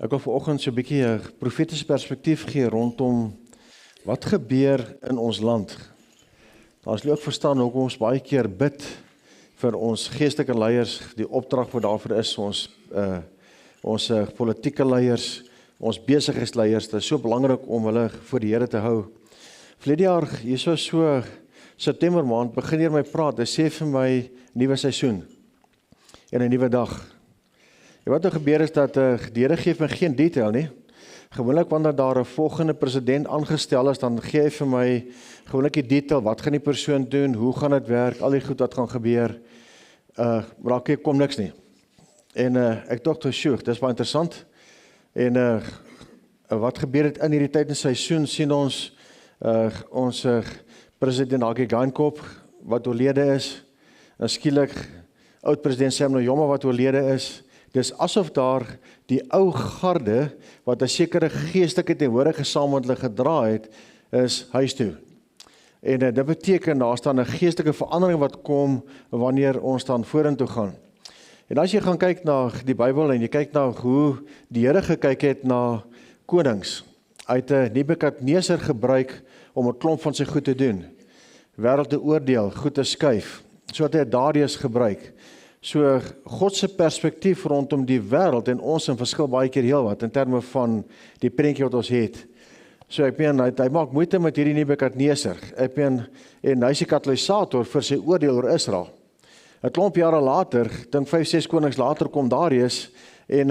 Ek wil vanoggend so 'n bietjie 'n profetiese perspektief gee rondom wat gebeur in ons land. Ons moet ook verstaan hoekom ons baie keer bid vir ons geestelike leiers, die opdrag wat daarvoor is, ons politieke leiers, ons besigheidsleiers. Dit is so belangrik om hulle voor die Here te hou. Verlede jaar, hierso so September maand, begin hier my praat. Hy sê vir my nuwe seisoen en 'n nuwe dag. En wat nou gebeur is dat die Here gee my geen detail nie. Gewoonlik wanneer daar 'n volgende president aangestel is, dan gee hy vir my gewoonlik die detail, wat gaan die persoon doen, hoe gaan dit werk, al die goed wat gaan gebeur. Maar daar kom niks nie. En ek dink sjoe, dis baie interessant. En wat gebeur het in hierdie tyd in seisoen, sien ons president Hage Geingob wat oorlede is, en skielik oud-president Sam Nujoma wat oorlede is. Dis asof daar die ou garde, wat 'n sekere geestelike teenwoordige saam met hulle gedra het, is huis toe. En dit beteken, daar staan 'n geestelike verandering wat kom, wanneer ons dan vorentoe gaan. En as jy gaan kyk na die Bybel, en jy kyk na hoe die Here gekyk het na konings, hy het Nebukadneser gebruik om 'n klomp van sy goed te doen, wêreld te oordeel, goed te skuif, so het hy Darius gebruik. So God se perspektief rondom die wêreld en ons in verskil baie keer heel wat in terme van die prentjie wat ons het. So ek meen, hy maak moeite met hierdie Nebukadneser. Ek meen, en hy is die katalisator vir sy oordeel oor Israel. 'n Klomp jare later, dink 5-6 konings later, kom Darius en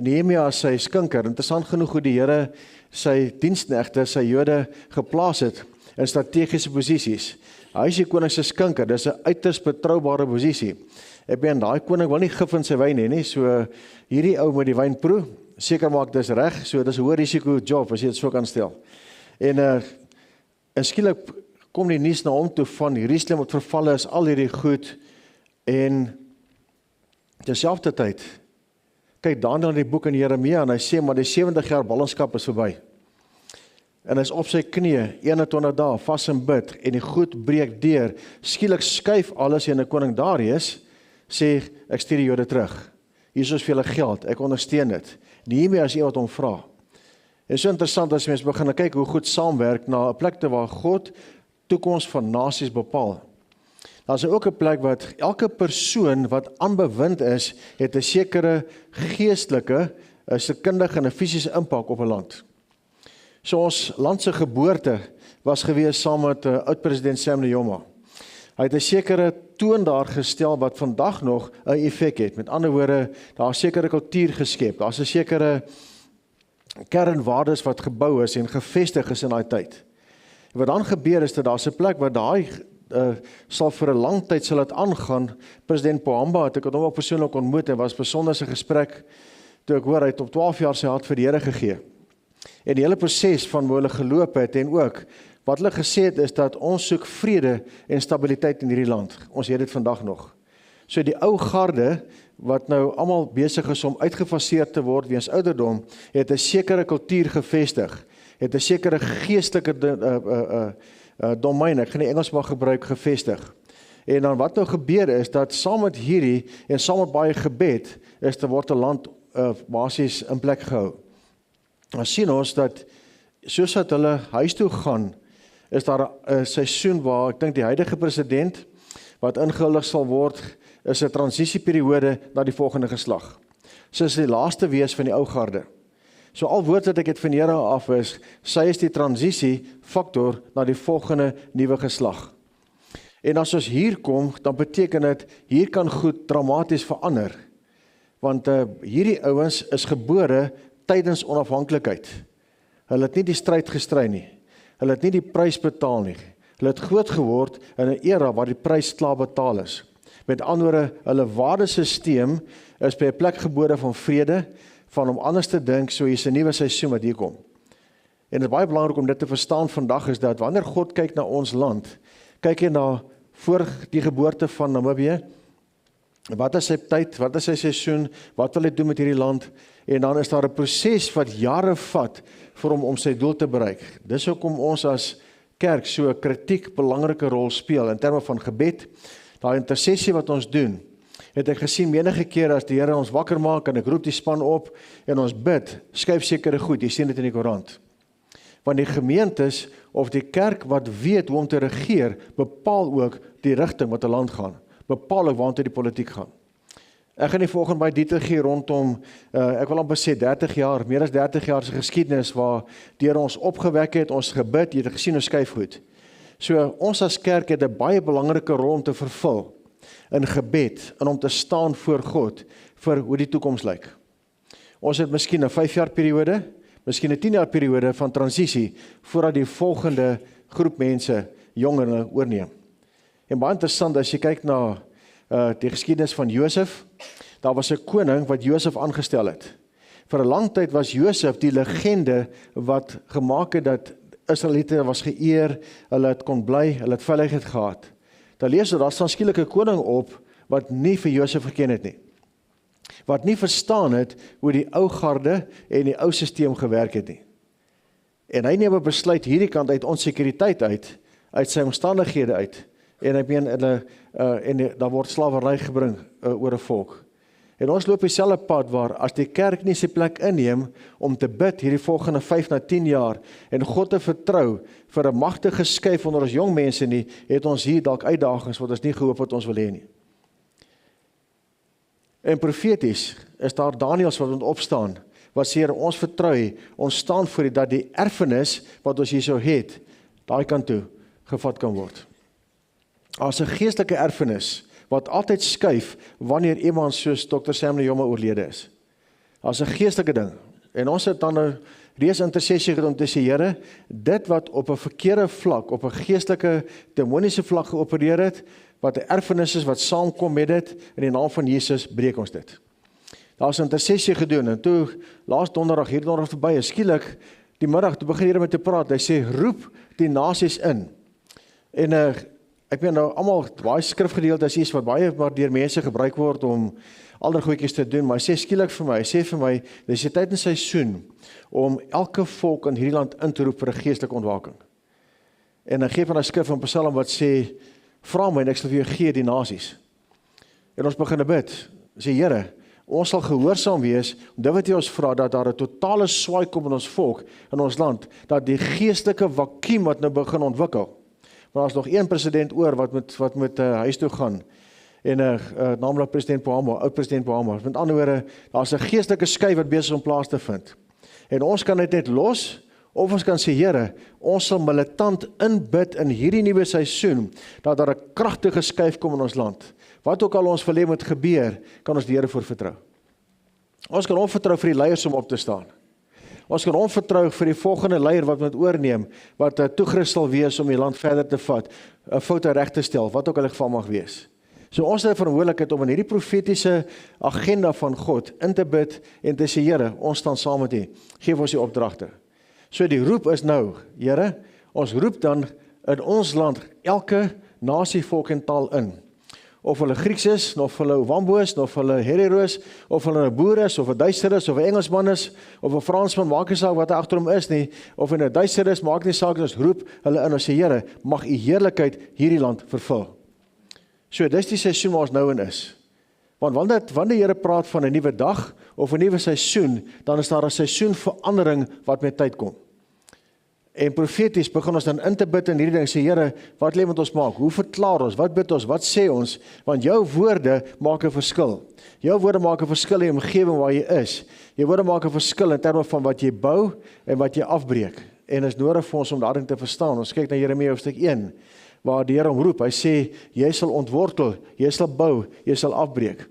Nehemia as sy skinker. Interessant genoeg hoe die Here sy diensknegte, sy Jode geplaas het in strategiese posisies. Hy is die koning se skinker, dis 'n uiters betroubare posisie. Ek meen, daai koning wil nie gif in sy wyn hê nie, so hierdie ou moet die wyn proe, seker maak dis reg, so dis 'n hoë risiko job as jy dit so kan stel. En skielik kom die nuus na hom toe van Jerusalem wat vervalle is, al hierdie goed, en terselfdertyd kyk Daniël in die boek in Jeremia en hy sê, maar die 70 jaar ballingskap is verby. En hy is op sy knieë 21 dae vas en bid, en die goed breek deur. Skielik skuif alles, en 'n koning Darius sê, ek stuur die Jode terug. Hier is vir julle geld, ek ondersteun dit. Nehemia is wat hom vra. En so interessant as mens begin kyk hoe goed saamwerk na 'n plek te waar God toekoms van nasies bepaal. Daar is ook 'n plek wat elke persoon wat aanbewind is, het 'n sekere geestelike, 'n sielkundige en 'n fisiese impak op 'n land. So ons land se geboorte was gewees saam met oud-president Sam Nujoma. Hy het 'n sekere toon daar gestel wat vandag nog 'n effek het. Met ander woorde, daar is 'n sekere kultuur geskep. Daar's 'n sekere kernwaardes wat gebou is en gevestig is in daai tyd. En wat dan gebeur is dat daar's 'n plek waar daai sal vir 'n lang tyd sal dit aangaan. President Pohamba het ek hom ook persoonlik ontmoet en was besonder 'n gesprek toe ek hoor hy het op 12 jaar sy hart vir die Here gegee. En die hele proses van hoe hulle geloop het en ook wat hulle gesê het is dat ons soek vrede en stabiliteit in hierdie land. Ons het dit vandag nog. So die ou garde, wat nou almal besig is om uitgefaseer te word weens ouderdom, het 'n sekere kultuur gevestig, het 'n sekere geestelike domein, ek gaan die Engels maar gebruik, gevestig. En dan wat nou gebeur is, dat saam met hierdie, en saam met baie gebed, is te word 'n land basies in plek gehou. Dan sien ons dat, soos dat hulle huis toe gaan, is daar 'n seisoen waar, ek dink die huidige president, wat ingehuldig sal word, is 'n transisieperiode na die volgende geslag. So is die laaste wees van die ou garde. So al woord wat ek het van die Here af is, sy is die transisiefaktor na die volgende nuwe geslag. En as ons hier kom, dan beteken dit, hier kan goed dramaties verander. Want hierdie ouens is gebore tydens onafhanklikheid. Hulle het nie die stryd gestry nie. Hulle het nie die prys betaal nie. Hulle het groot geword in 'n era waar die prys klaar betaal is. Met ander woorde, hulle waardesisteem is by 'n plek gebore van vrede, van om anders te dink, so hier's 'n nuwe seisoen wat hier kom. En dit is baie belangrik om dit te verstaan vandag, is dat wanneer God kyk na ons land, kyk hy na voor die geboorte van Namibië, wat is sy tyd, wat is sy seisoen, wat wil hy doen met hierdie land, en dan is daar 'n proses wat jare vat vir hom om sy doel te bereik. Dis hoekom ons as kerk so 'n kritiek belangrike rol speel in terme van gebed, daai intersessie wat ons doen, het ek gesien menige keer as die Here ons wakker maak en ek roep die span op en ons bid, skuif sekere goed, jy sien dit in die koerant. Want die gemeentes of die kerk wat weet hoe om te regeer, bepaal ook die rigting wat 'n land gaan, bepaal ook waartoe die politiek gaan. Ek gaan nie volgende baie detail gee rondom, ek wil amper sê 30 jaar, meer as 30 jaar se geskiedenis waar deur ons opgewek het, ons gebid, jy het gesien hoe skuif goed. So ons as kerk het 'n baie belangrike rol om te vervul in gebed en om te staan voor God vir hoe die toekoms lyk. Ons het miskien 'n 5 jaar periode, miskien 'n 10 jaar periode van transisie voordat die volgende groep mense jongere oorneem. En baie interessant as jy kyk na die geskiedenis van Josef, daar was 'n koning wat Josef aangestel het. Vir 'n lang tyd was Josef die legende wat gemaak het dat Israeliete was geëer, hulle het kon bly, hulle het veiligheid gehad. Dan lees jy daar staan skielik 'n koning op wat nie vir Josef geken het nie. Wat nie verstaan het hoe die ou garde en die ou stelsel gewerk het nie. En hy neem 'n besluit hierdie kant uit onsekuriteit uit sy omstandighede uit. En ek meen daar word slawerry gebring oor 'n volk. En ons loop dieselfde pad waar as die kerk nie sy plek inneem om te bid hierdie volgende 5 na 10 jaar en God te vertrou vir 'n magtige skuif onder ons jong mense nie, het ons hier dalk uitdagings wat ons nie gehoop het ons wil hê nie. En profeties is daar Daniëls wat opstaan, wat sê ons vertrou, ons staan voor dat die erfenis wat ons hierso het, daai kant toe gevat kan word. As 'n geestelike erfenis wat altyd skuif wanneer iemand soos Dr. Samuel Njoma oorlede is. As 'n geestelike ding. En ons het dan 'n reeds intersessie gedoen om te sê, Here, dit wat op 'n verkeerde vlak, op 'n geestelike demoniese vlak geopereer het, wat 'n erfenis is wat saamkom met dit, in die naam van Jesus breek ons dit. Daar's 'n intersessie gedoen en toe laas donderdag, hierdie donderdag verby, skielik die middag toe begin Here met te praat. Hy sê roep die nasies in. En ek weet nou almal baie skrifgedeeltes is wat baie maar deur mense gebruik word om ander goedjies te doen, maar hy sê skielik vir my, hy sê vir my, dis die tyd en seisoen om elke volk in hierdie land in te roep vir 'n geestelike ontwaking. En hy gee van 'n skrif in Psalm wat sê, vra my en ek sal vir jou gee die nasies. En ons begin bid, sê Here, ons sal gehoorsaam wees, om dit wat jy ons vra, dat daar 'n totale swaai kom in ons volk, in ons land, dat die geestelike vakuum wat nou begin ontwikkel. Maar daar is nog een president oor wat met huis toe gaan. En naamlik president Pohamba, oud-president Pohamba. Met ander woorde, daar's 'n geestelike skuif wat besig om plaas te vind. En ons kan dit net los, of ons kan sê, Here, ons sal militant inbid in hierdie nuwe seisoen, dat daar 'n kragtige skuif kom in ons land. Wat ook al ons wil hê moet gebeur, kan ons die Here voor vertrou. Ons kan hom vertrou vir die leiers om op te staan. Ons kan hom vertrou vir die volgende leier wat moet oorneem, wat toegerus sal wees om die land verder te vat, 'n foute reg te stel, wat ook al die geval mag wees. So ons het 'n verantwoordelikheid om in hierdie profetiese agenda van God in te bid en te sê, Here, ons staan saam met U. Geef ons die opdragte. So die roep is nou, Here, ons roep dan in ons land elke nasie, volk en taal in. Of hulle Grieks is, of hulle Wambo is, of hulle Hereroos, of hulle 'n boer is, of 'n Duitser is, of 'n Engelsman is, of 'n Fransman, maak nie saak wat hy agter hom is nie, of 'n Duitser is, maak nie saak, ons roep hulle in, ons sê, Here, mag U heerlikheid hierdie land vervul. So, dis die seisoen waar ons nou in is. Want wanneer die Here praat van 'n nuwe dag, of 'n nuwe seisoen, dan is daar 'n seisoenverandering wat met tyd kom. En profeties begin ons dan in te bid in hierdie ding, sê Here, wat lê met ons maak? Hoe verklaar ons? Wat bid ons? Wat sê ons? Want jou woorde maak 'n verskil. Jou woorde maak 'n verskil in die omgewing waar jy is. Jou woorde maak 'n verskil in terme van wat jy bou en wat jy afbreek. En is nodig vir ons om daarin te verstaan. Ons kyk na Jeremia hoofstuk 1, waar die Here hom roep. Hy sê, jy sal ontwortel, jy sal bou, jy sal afbreek.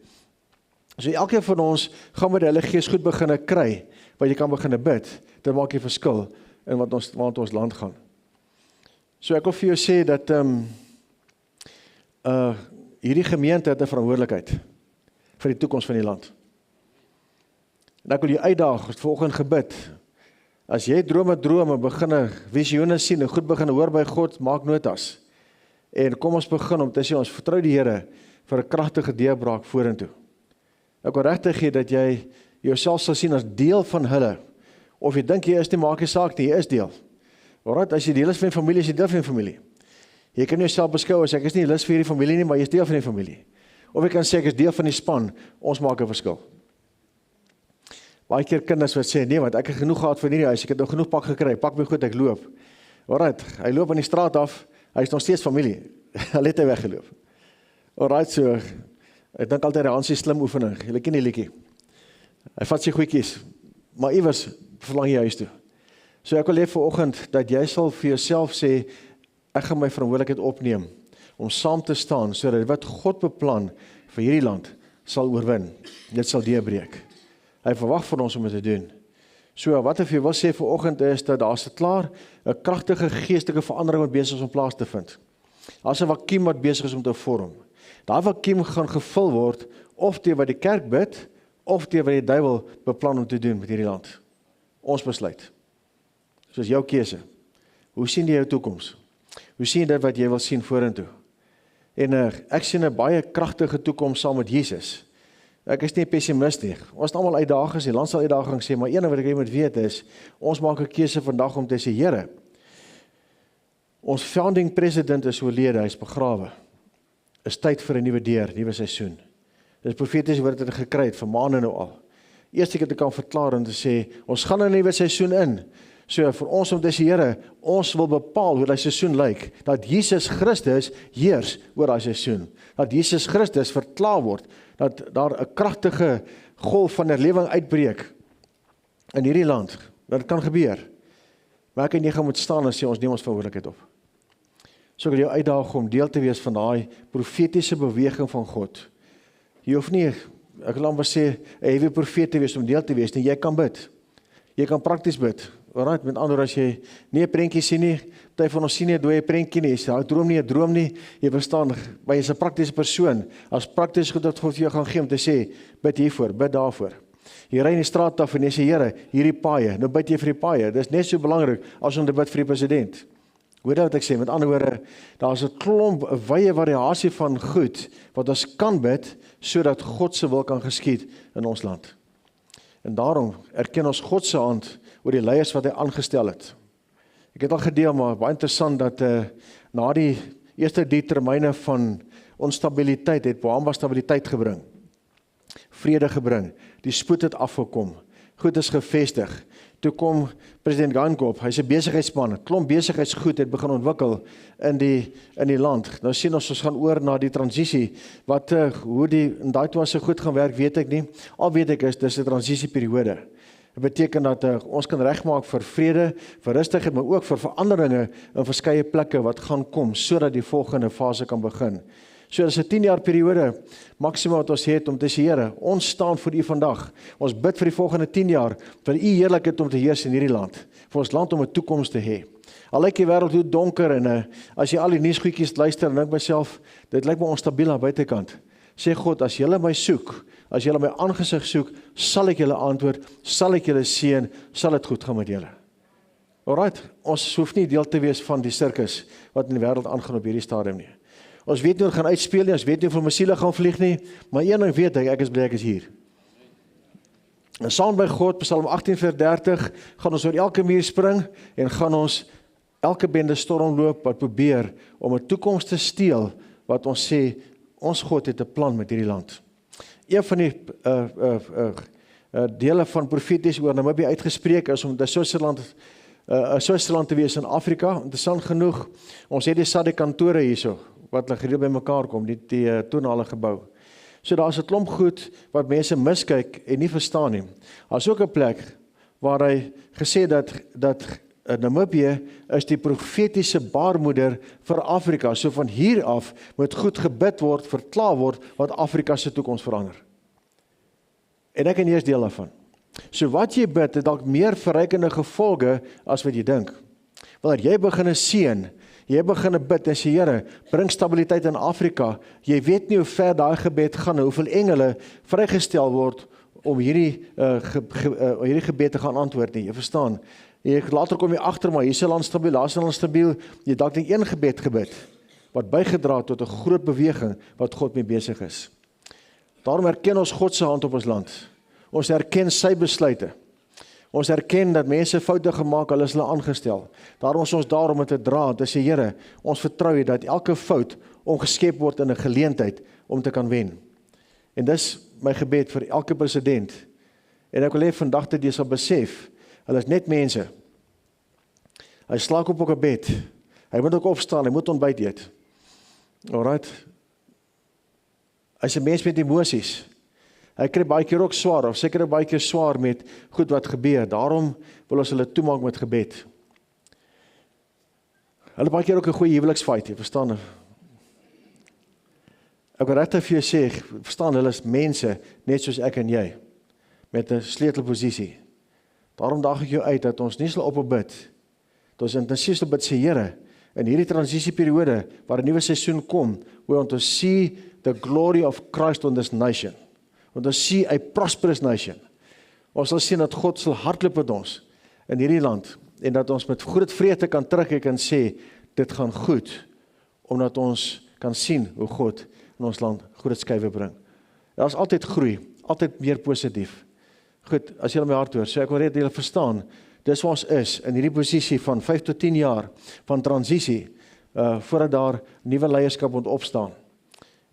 So elkeen van ons gaan met die Heilige Gees goed begin kry, wat jy kan begin bid. Dit maak 'n verskil in wat ons land gaan. So ek wil vir jou sê dat hierdie gemeente het 'n verantwoordelikheid vir die toekoms van die land. En ek wil jou uitdaag, volgende gebid. As jy drome begin visioene sien en goed begin hoor by God, maak notas. En kom ons begin om te sê, ons vertrou die Here vir 'n kragtige deurbraak vorentoe. Ek wil regtig hê dat jy jouself sal sien as deel van hulle. Of jy dink jy is nie, maak nie saak nie, jy is deel. Alright, as jy deel is van die familie, is jy deel van die familie. Jy kan jouself beskou as ek is nie lus vir hierdie familie nie, maar jy is deel van die familie. Of jy kan sê, ek is deel van die span, ons maak 'n verskil. Baie keer kinders wat sê, nee, want ek het genoeg gehad van hierdie huis, ek het nou genoeg pak gekry, pak my goed, ek loop. Alright, hy loop aan die straat af, hy is nog steeds familie, hy het hy weggeloop. Alright, so, ek dink altyd, hy is slim oefening, jy ken die liedjie. Hy vat sy goedjies, maar iewers verlang jy huis toe. So ek wil hê vanoggend, dat jy sal vir jouself sê, ek gaan my verantwoordelikheid opneem, om saam te staan, sodat wat God beplan vir hierdie land, sal oorwin. Dit sal deurbreek. Hy verwag van ons om dit te doen. So, wat ek vir jou wil sê vanoggend is, dat daar is klaar 'n kragtige geestelike verandering wat besig is om plaas te vind. Daar is 'n vakuum wat besig is om te vorm. Daai vakuum gaan gevul word, of deur wat die kerk bid, of deur wat die duiwel beplan om te doen met hierdie land. Ons besluit. Soos jou keuse. Hoe sien jy jou toekoms? Hoe sien jy dit wat jy wil sien vorentoe? En ek sien 'n baie kragtige toekoms saam met Jesus. Ek is nie pessimist nie. Ons het almal uitdagings, die land sal uitdagings sê, maar een wat ek moet weet is, ons maak 'n keuse vandag om te sê, Here, ons founding president is oorlede, hy is begrawe. Is tyd vir 'n nuwe deur, nuwe seisoen. Dis profetiese woord wat ek gekry het vir maande nou al. Eerste keer te kan verklaar en te sê, ons gaan 'n nuwe seisoen in. So vir ons om te sê, Here, ons wil bepaal hoe die seisoen lyk, dat Jesus Christus heers oor daai seisoen, dat Jesus Christus verklaar word, dat daar 'n kragtige golf van herlewing uitbreek in hierdie land. Dat kan gebeur. Maar ek en jy gaan moet staan en sê, ons neem ons verantwoordelikheid op. So ek wil jou uitdaag om deel te wees van daai profetiese beweging van God. Jy hoef nie, ek wil amper sê, 'n heavy profeet te wees om deel te wees, nie, jy kan bid. Jy kan prakties bid. Alright, met ander as jy nie 'n prentjie sien nie, party van ons sien nie 'n dooie prentjie nie, jy droom nie 'n droom nie, jy verstaan, maar jy's 'n praktiese persoon, as prakties goed wat God vir jou gaan gee om te sê, bid hiervoor, bid daarvoor. Jy ry in die straat af en jy sê, Here, hierdie paaie, nou bid jy vir die paaie, dis net so belangrik as om te bid vir die president. Hoor wat ek sê, met ander woorde, daar's 'n klomp, 'n wye variasie van goed, wat ons kan bid, sodat God se wil kan geskied in ons land. En daarom erken ons God se hand oor die leiers wat hy aangestel het. Ek het al gedeel, maar baie interessant dat na die eerste 3 termyne van onstabiliteit het Bohamba stabiliteit gebring. Vrede gebring. Die spoed het afgekom. Goed is gevestig. Toe kom president Geingob, hy's 'n besigheidsman, klomp besigheidsgoed het begin ontwikkel in die land. Nou sien ons gaan oor na die transisie, wat hoe in daai toe se goed gaan werk, weet ek nie. Al weet ek is dis 'n transisieperiode. Dit beteken dat ons kan regmaak vir vrede, vir rustigheid, maar ook vir veranderinge in verskeie plekke wat gaan kom, sodat die volgende fase kan begin. So dis 'n 10 jaar periode, maksimum wat ons het om te sê, Here, ons staan vir U vandag. Ons bid vir die volgende 10 jaar, vir U heerlikheid om te heers in hierdie land, vir ons land om 'n toekoms te hê. Al lyk die wêreld hoe donker en as jy al die nuusgoedjies luister en dink myself, dit lyk my onstabiel aan buitekant. Sê God, as julle my soek, as julle my aangesig soek, sal ek julle antwoord, sal ek julle seën, sal dit goed gaan met julle. Alright, ons hoef nie deel te wees van die sirkus wat in die wêreld aangaan op hierdie stadium nie. Ons weet nie hoe gaan uitspeel nie, ons weet nie hoeveel missiele gaan vlieg nie, maar een ding weet ek is bly ek is hier. En saam by God, Psalm 18:30, gaan ons oor elke muur spring en gaan ons elke bende storm loop wat probeer om 'n toekoms te steel wat ons sê, ons God het 'n plan met hierdie land. Een van die dele van profeties oor Namibië uitgespreek is om 'n Switzerland te wees in Afrika. Interessant genoeg, ons het die SADC kantore hierso, wat hulle gereeld by mekaar kom, die toenale gebou. So daar is 'n klomp goed wat mense miskyk en nie verstaan nie. Daar is ook 'n plek waar hy gesê dat Namibië is die profetiese baarmoeder vir Afrika. So van hier af moet goed gebid word, verklaar word wat Afrika se toekoms verander. En ek en jy is deel daarvan. So wat jy bid, het dalk meer verrykende gevolge as wat jy dink. Wanneer jy begin seën, jy begin bid en sê, Here, bring stabiliteit in Afrika. Jy weet nie hoe ver daai gebed gaan, hoeveel engele vrygestel word om hierdie gebed te gaan antwoord nie. Jy verstaan? Later kom jy agter, maar hier is 'n land stabiel, daar is 'n land stabiel. Jy dalk net een gebed gebid wat bygedra het tot 'n groot beweging wat God mee besig is. Daarom erken ons God se hand op ons land. Ons erken sy besluite. Ons erken dat mense foute gemaak, hulle is hulle aangestel. Daarom is ons daar om dit te dra, te sê, Here, ons vertrou U dat elke fout omgeskep word in 'n geleentheid om te kan wen. En dis my gebed vir elke president. En ek wil hê vandag dat jy sal besef, hulle is net mense. Hy slaap op 'n bed. Hy moet ook opstaan, hy moet ontbyt eet. Alright. Hy is 'n mens met emosies. Hy kry baie keer ook swaar, of seker baie keer swaar met goed wat gebeur. Daarom wil ons hulle toemaak met gebed. Hulle baie keer ook 'n goeie huweliksfight, jy verstaan? Ek wil regtig vir jou sê, verstaan, hulle is mense, net soos ek en jy, met 'n sleutelposisie. Daarom daag ek jou uit, dat ons nie sal opbid, dat ons intensief sal bid sê, Here, in hierdie transisieperiode, waar 'n nuwe seisoen kom, we want to see the glory of Christ on this nation. Want ons sien 'n prosperous nation. Ons sal sien dat God sal hardloop met ons in hierdie land, en dat ons met groot vrede kan terugkyk en sê, dit gaan goed, omdat ons kan sien hoe God in ons land groot skuwe bring. Daar is altyd groei, altyd meer positief. Goed, as jy my hart hoor, so ek wil net julle verstaan, dis waar ons is, in hierdie posisie van 5 tot 10 jaar, van transisie, voordat daar nuwe leierskap moet opstaan.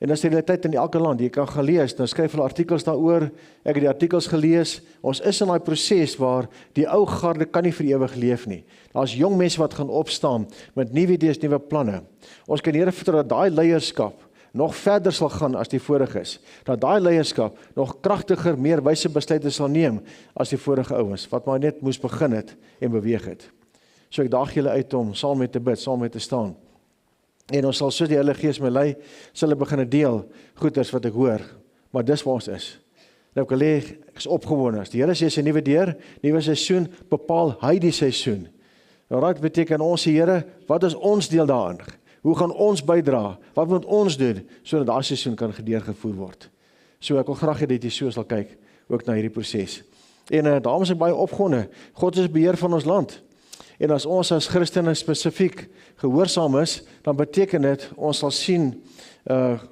En dis die realiteit in elke land, jy kan gaan lees, dan skryf hulle artikels daaroor, ek het die artikels gelees, ons is in daai proses waar die ou garde kan nie vir ewig leef nie. Daar's jong mense wat gaan opstaan, met nuwe idees, nuwe planne. Ons kan Here vertrou dat daai leierskap nog verder sal gaan as die vorige is, dat daai leierskap nog kragtiger, meer wyse besluite sal neem as die vorige ouens, wat maar net moes begin het en beweeg het. So ek daag julle uit om saam met te bid, saam met te staan. En ons sal soos die Heilige Gees my lei, sal hulle begin deel goeders wat ek hoor, maar dis waar ons is. En ek wil hê, ek is opgewonde, as die Here sê 'n nuwe deur, nuwe seisoen, bepaal hy die seisoen. Nou, dit beteken ons sê, Here, wat is ons deel daarin? Hoe gaan ons bydra? Wat moet ons doen, sodat daai seisoen kan deurgevoer word? So ek wil graag hê dat jy so sal kyk, ook na hierdie proses. En daarom is ek baie opgewonde. God is beheer van ons land. En as ons as Christene spesifiek gehoorsaam is, dan beteken dit, ons sal sien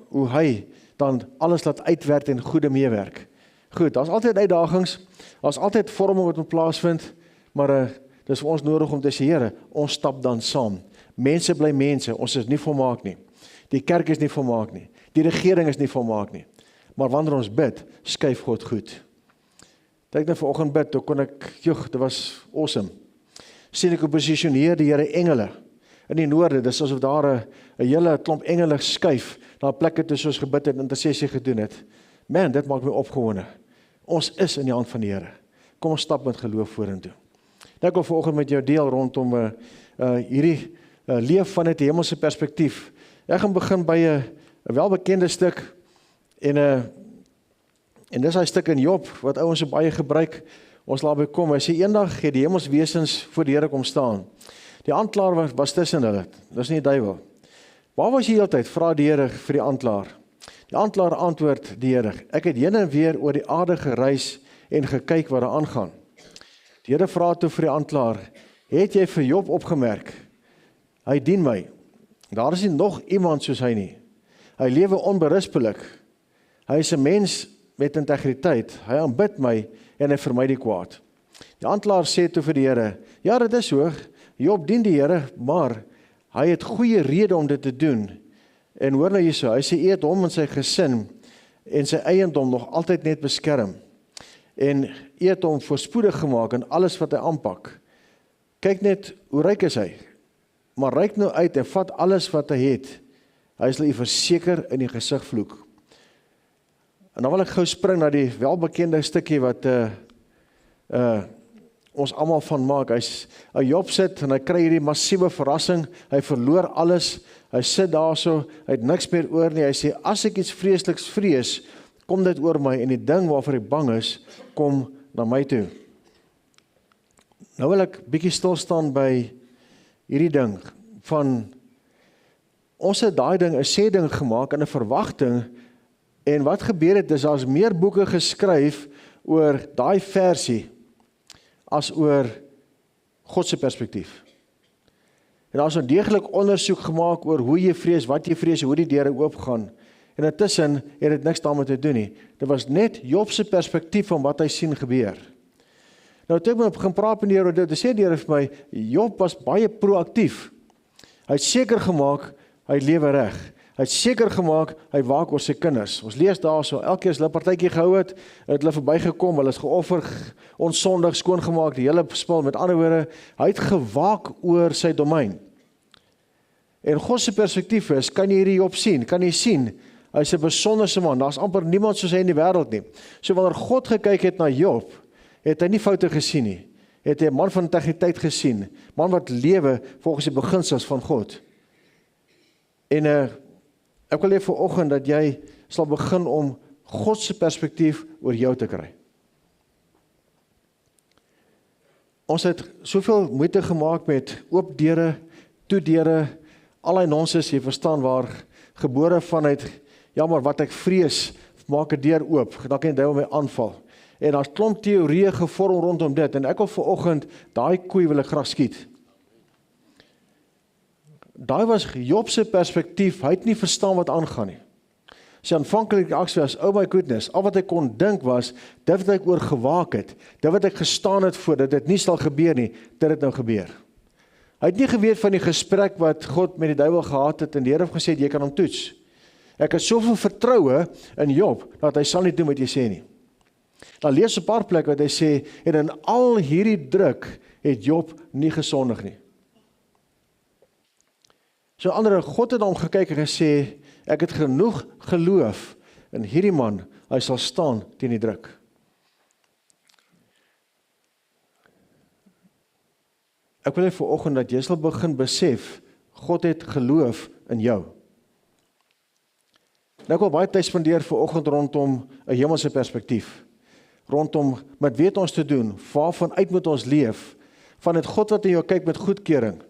hoe hy dan alles laat uitwerk en goede meewerk. Goed, daar's altyd uitdagings, daar's altyd vorme wat moet plaasvind, maar dis vir ons nodig om te sê, Here, ons stap dan saam. Mense bly mense, ons is nie volmaak nie. Die kerk is nie volmaak nie. Die regering is nie volmaak nie. Maar wanneer ons bid, skuif God goed. Toe ek nou vanoggend bid, toe kon ek, dit was awesome. Sien ek posisioneer die Here engele in die noorde, dis asof daar 'n hele klomp engele skuif na plekke toe soos gebid het en intersessie gedoen het. Man, dit maak my opgewonde. Ons is in die hand van die Here. Kom ons stap met geloof vorentoe. Ek wil vanoggend met jou deel rondom hierdie leef vanuit 'n hemelse perspektief. Ek gaan begin by 'n welbekende stuk en dis 'n stuk in Job wat ouens so baie gebruik. Ons laat by kom. Hy sê eendag het die hemelswesens voor die Here kom staan. Die aanklaer was tussen hulle. Dis nie die duiwel. Waar was jy heeltyd? Vra die Here vir die aanklaer. Die aanklaer antwoord die Here: Ek het heen en weer oor die aarde gereis en gekyk wat daar aangaan. Die Here vra toe vir die aanklaer: Het jy vir Job opgemerk? Hy dien my. Daar is nie nog iemand soos hy nie. Hy lewe onberispelik. Hy is 'n mens met integriteit. Hy aanbid my en hy vermy die kwaad. Die aanklaer sê toe vir die Here: Ja, dit is so. Job dien die Here, maar hy het goeie rede om dit te doen. En hoor nou hierso, hy sê hy het hom en sy gesin en sy eiendom nog altyd net beskerm. En hy het hom voorspoedig gemaak in alles wat hy aanpak. Kyk net, hoe ryk is hy? Maar reik nou uit en vat alles wat hy het. Hy sal u verseker in die gesig vloek. En dan wil ek gou spring na die welbekende stukkie wat ons almal van maak. Job sit en hy kry hierdie massiewe verrassing. Hy verloor alles. Hy sit daarso, hy het niks meer oor nie. Hy sê, as ek iets vreesliks vrees, kom dit oor my en die ding waarvoor ek bang is, kom na my toe. Nou wil ek bietjie stil staan by hierdie ding van ons het daai ding 'n sê ding gemaak in 'n verwagting en wat gebeur het is daar's meer boeke geskryf oor daai versie as oor God se perspektief. En daar is 'n deeglik ondersoek gemaak oor hoe jy vrees, wat jy vrees, hoe die deure oopgaan. En intussen het dit niks daarmee te doen nie. Dit was net Job se perspektief van wat hy sien gebeur. Nou toe ek met begin praat met die Here oor dit, sê die Here vir my, Job was baie proaktief. Hy het seker gemaak, hy lewe reg. Hy het seker gemaak, hy waak oor sy kinders. Ons lees daar so, elke keer as hulle partytjie gehou het hulle verbygekom, hulle is geoffer, onsondig, skoongemaak, die hele spul, met ander woorde, hy het gewaak oor sy domein. En God se perspektief is, kan jy hierdie Job sien, kan jy sien, hy is 'n besonderse man, daar's amper niemand soos hy in die wêreld nie. So wanneer God gekyk het na Job, het hy nie foute gesien nie, het hy 'n man van integriteit gesien, man wat lewe volgens die beginsels van God. En ek wil hê vanoggend dat jy sal begin om God se perspektief oor jou te kry. Ons het soveel moeite gemaak met oop deure, toe deure, allerlei nonsens, jy verstaan waar, gebore vanuit, ja maar wat ek vrees, maak 'n deur oop, dan kan die duiwel my aanval. En daar's klomp teorieë gevorm rondom dit, en ek wil vanoggend, daai koei wil ek graag skiet. Daai was Job se perspektief, hy het nie verstaan wat aangaan nie. Sy aanvanklike reaksie was, oh my goodness, al wat ek kon dink was, dit wat ek oor gewaak het, dit wat ek gestaan het voor, dat dit nie sal gebeur nie, dit het nou gebeur. Hy het nie geweet van die gesprek wat God met die duiwel gehad het, en die Here het gesê, jy kan hom toets. Ek het soveel vertroue in Job, dat hy sal nie doen wat jy sê nie. Dan lees 'n paar plekke wat hy sê, en in al hierdie druk, het Job nie gesondig nie. So andere, God het hom gekyk en gesê, ek het genoeg geloof in hierdie man, hy sal staan teen die druk. Ek wil hê vanoggend dat jy sal begin besef, God het geloof in jou. Nou ek wil baie tyd spandeer vanoggend rondom 'n hemelse perspektief. Rondom, met weet ons te doen, waarvan uit moet ons leef, van het God wat in jou kyk met goedkeuring.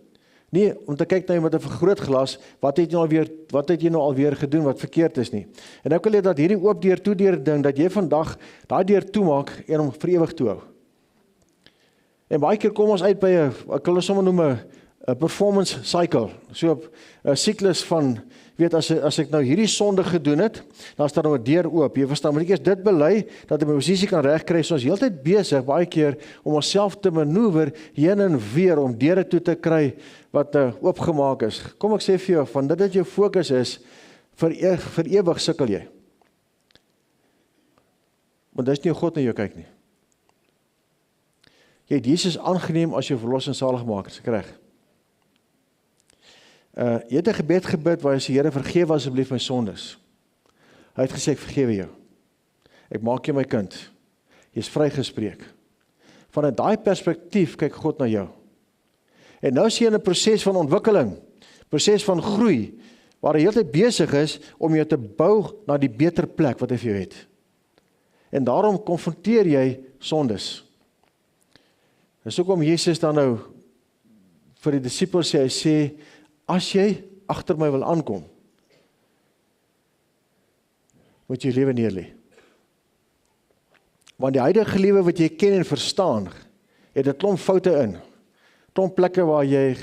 Nie om te kyk na jy met 'n vergrootglas, wat het jy nou alweer gedoen wat verkeerd is nie. En ek wil hê dat hierdie oop deur toe deur ding, dat jy vandag daai deur toemaak en hom vir ewig toe hou. En baie keer kom ons uit by 'n, ek wil sommer noem 'n performance cycle, so 'n siklus van, weet, as ek nou hierdie sonde gedoen het, dan staan nou 'n deur oop, jy verstaan, moet ek eers dit bely, dat ek my posisie kan regkry, so ons heeltyd besig, baie keer, om onsself te manoeuvre, heen en weer, om deure toe te kry, wat oopgemaak is. Kom ek sê vir jou, van dit jou fokus is, vir ewig sukkel jy. Want dis nie God na jou kyk nie. Jy het Jesus aangeneem as jou verlossing saligmaker, se reg. Jy het 'n gebed gebid waar jy sê, Here, vergewe asseblief my sondes. Hy het gesê, ek vergewe jou. Ek maak jou my kind. Jy is vrygespreek. Vanuit daai perspektief kyk God na jou. En nou is jy in 'n proses van ontwikkeling, proses van groei, waar hy heeltyd besig is om jou te bou na die beter plek wat hy vir jou het. En daarom konfronteer jy sondes. Dis hoekom Jesus dan nou vir die disippels sê, hy sê, as jy agter my wil aankom, moet jy lewe neerlê. Want die huidige lewe wat jy ken en verstaan, het 'n klomp foute in. Klomp plekke waar jy,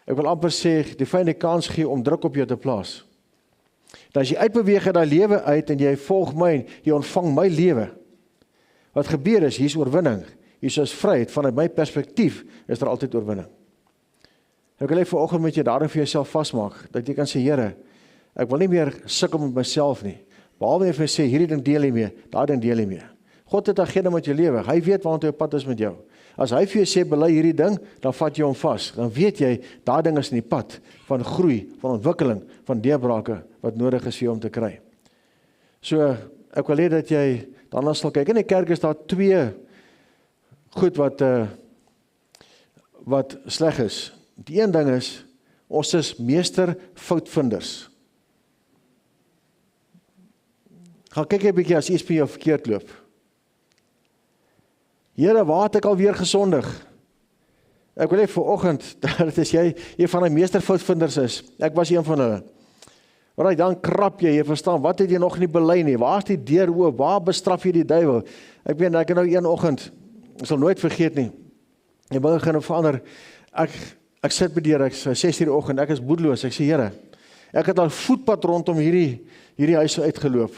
ek wil amper sê, die vyande kans gee om druk op jou te plaas. Dan as jy uitbeweeg uit daai lewe uit en jy volg my en jy ontvang my lewe, wat gebeur is, hier is oorwinning, hier is vryheid, vanuit my perspektief is daar altyd oorwinning. Ek wil hê vanoggend moet jy daarin vir jouself vasmaak, dat jy kan sê, Here, ek wil nie meer sukkel met myself nie, behalwe jy vir my sê, hierdie ding deel nie mee, daai ding deel nie mee. God het agenda met jou lewe, hy weet waartoe hy op pad is met jou. As hy vir jou sê, bely hierdie ding, dan vat jy hom vas, dan weet jy, daai ding is in die pad, van groei, van ontwikkeling, van deurbrake, wat nodig is vir jou om te kry. So, ek wil hê dat jy daarna sal kyk, in die kerk is daar 2 goed wat sleg is. Die een ding is, ons is meester foutvinders. Gaan kyk 'n bietjie as iets by jou verkeerd loop. Here, waar het ek alweer gesondig? Ek wil hê vanoggend, dat as jy een van die meester foutvinders is, ek was een van hulle. Maar dan krap jy verstaan, wat het jy nog nie bely nie? Waar is die deur oop? Waar bestraf jy die duiwel? Ek weet, ek het nou een oggend, ek sal nooit vergeet nie, jy begin op verander, ek sit by die Here, ek sê 6 uur die oggend, ek is boedeloos, ek sê, Here, ek het al voetpad rondom hierdie huis uitgeloop.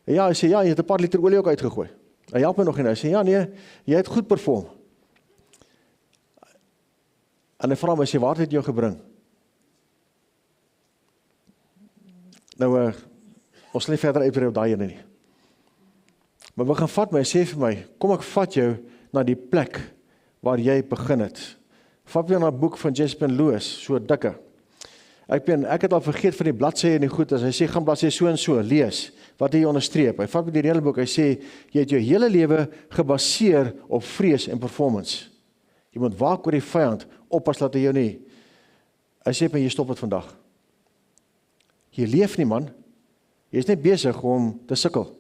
En ja, hy sê, ja, jy het 'n paar liter olie ook uitgegooi. Hy help my nog nie, hy sê, ja nee, jy het goed perform. En hy vra my, sê, waar het jou gebring? Nou, ons sal nie verder uitbrei op daai ene nie. Maar begin vat my, sê vir my, kom ek vat jou na die plek waar jy begin het. Vat my na 'n boek van Jespen Lewis, so dikke. Ek het al vergeet van die bladsye en die goed, as hy sê, gaan bladsy so en so, lees, wat hy onderstreep. Hy vat met die hele boek, hy sê, jy het jou hele lewe gebaseer op vrees en performance. Jy moet waak oor die vyand, oppas dat hy jou nie. Hy sê, maar jy stop het vandag. Jy leef nie, man. Jy is net besig om te sukkel.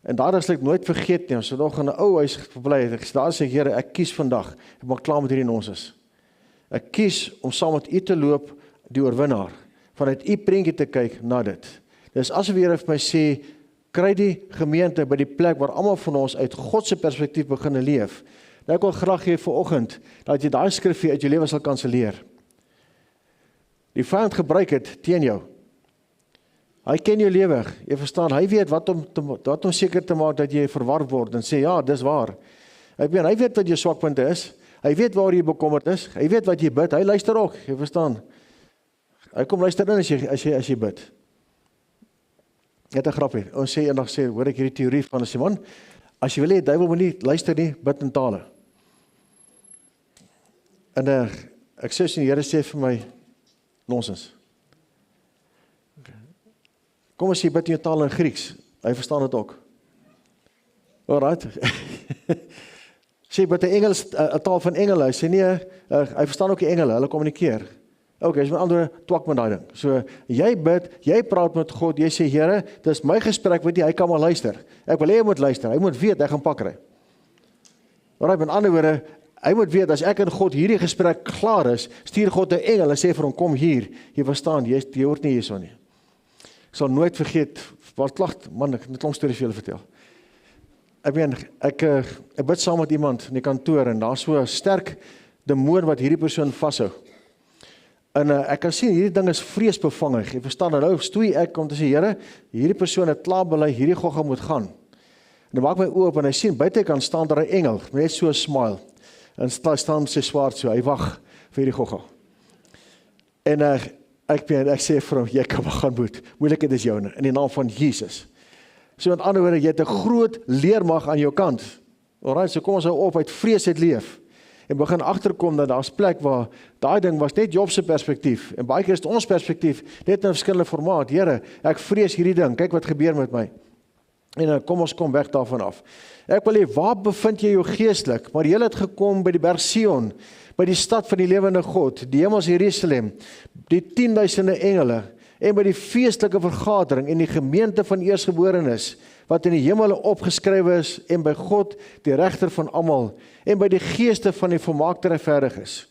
En daar sal ek nooit vergeet nie, as ek nog in 'n ou huis verbly het, daar sê ek, Here, ek kies vandag, ek maak klaar met hierdie nonsens. Ek kies om saam met u te loop, die oorwinnaar, vanuit u prentjie te kyk na dit. Dis asof die Here vir my sê, kry die gemeente by die plek waar almal van ons uit God se perspektief begin leef. Nou ek wil graag hê vanoggend, dat jy daai skrifgie uit jou lewe sal kanselleer. Die vyand gebruik het teen jou. Hy ken jou lewe, jy verstaan, hy weet wat om seker te maak dat jy verward word en sê, ja, dis waar. Hy weet wat jou swakpunte is, hy weet waar jy bekommerd is, hy weet wat jy bid, hy luister ook, jy verstaan. Hy kom luister in as jy bid. Net 'n grapie, ons sê eendag sê, hoor ek hierdie teorie van, sê man, as jy wil hê, die duiwel moet nie luister nie, bid in tale. En ek sê, die Here sê vir my, nonsens. Kom as jy bid in jou taal in Grieks, hy verstaan dit ook. Alright. Sê bid in Engels, 'n taal van engele, hy sê nee, hy verstaan ook die engele, hulle kommunikeer. Okay, is met ander twak met daai ding. So, jy bid, jy praat met God, jy sê, Here, dis my gesprek, weet jy, hy kan maar luister. Ek wil hê hy moet luister, hy moet weet, hy gaan pak kry. Alright, met ander woorde, hy moet weet, as ek en God hierdie gesprek klaar is, stuur God 'n engel en sê vir hom, kom hier, jy verstaan, jy hoort nie hierso nie. Ek sal nooit vergeet, wat klagt, man, ek het 'n klomp stories vir julle vertel. Ek bid saam met iemand in die kantoor, en daar is so 'n sterk demoon wat hierdie persoon vashou. En ek kan sien, hierdie ding is vreesbevangig, jy verstaan, en nou stoei ek om te sê, Here, hierdie persoon het klaar bely, hierdie gogga moet gaan. En dan maak my oë op, en hy sien, buitekant staan daar 'n engel, net so 'n smile, en staan sy swaard so, hy wag vir hierdie gogga. En ek sê vir hom, jy kan maar gaan moet, moeilikheid is joune, in die naam van Jesus. So met ander woorde, jy het 'n groot leermag aan jou kant. Alright, so kom ons hou op uit vrees uit leef. En begin agterkom dat daar's plek waar daai ding was net Job se perspektief. En baie keer is dit ons perspektief, net in 'n verskillende formaat. Here, ek vrees hierdie ding, kyk wat gebeur met my. En kom ons kom weg daarvan af. Ek wil hê, waar bevind jy jou geestelik? Maar jy het gekom by die berg Sion, by die stad van die lewende God, die hemels Jerusalem, die 10.000 engele, en by die feestelike vergadering en die gemeente van eersgeborenes, wat in die hemele opgeskrywe is, en by God, die regter van almal, en by die geeste van die volmaakte regverdiges,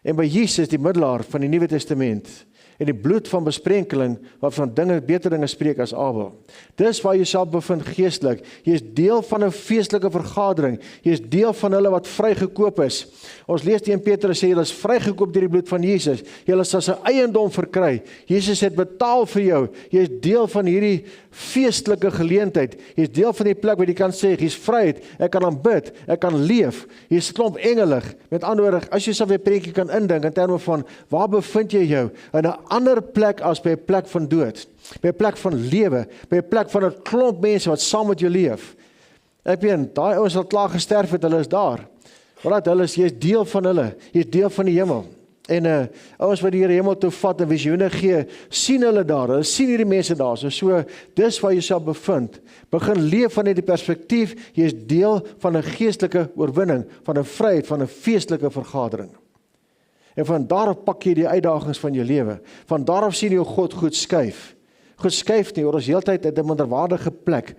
en by Jesus, die middelaar van die Nuwe Testament, en die bloed van besprenkeling, waarvan beter dinge spreek as Abel. Dis waar jy self bevind geestelik. Jy is deel van 'n feestelike vergadering. Jy is deel van hulle wat vrygekoop is. Ons lees die in Petrus sê, jy is vrygekoop deur die bloed van Jesus. Jy is as 'n eiendom verkry. Jesus het betaal vir jou. Jy is deel van hierdie feestelike geleentheid. Jy is deel van die plek waar jy kan sê, jy's vryheid, ek kan aanbid, ek kan leef. Jy is 'n klomp engelig. Met ander woorde, as jy self 'n prentjie kan indink in terme van waar bevind jy jou? In 'n ander plek as by 'n plek van dood, by 'n plek van lewe, by 'n plek van 'n klomp mense wat saam met jou leef. Ek weet, daai ouens wat klaar gesterf het, hulle is daar. Want jy is deel van hulle, jy is deel van die hemel. En ouens wat die Here hemel toe vat en visioene gee, sien hulle daar, hulle sien hierdie mense daar. So dis waar jy jouself bevind. Begin leef vanuit die perspektief, jy is deel van 'n geestelike oorwinning, van 'n vryheid, van 'n feestelike vergadering. En van daarop pak jy die uitdagings van jou lewe. Van daarop sien jy God goed skuif. Goed skuif nie, ons heeltyd uit 'n minderwaardige plek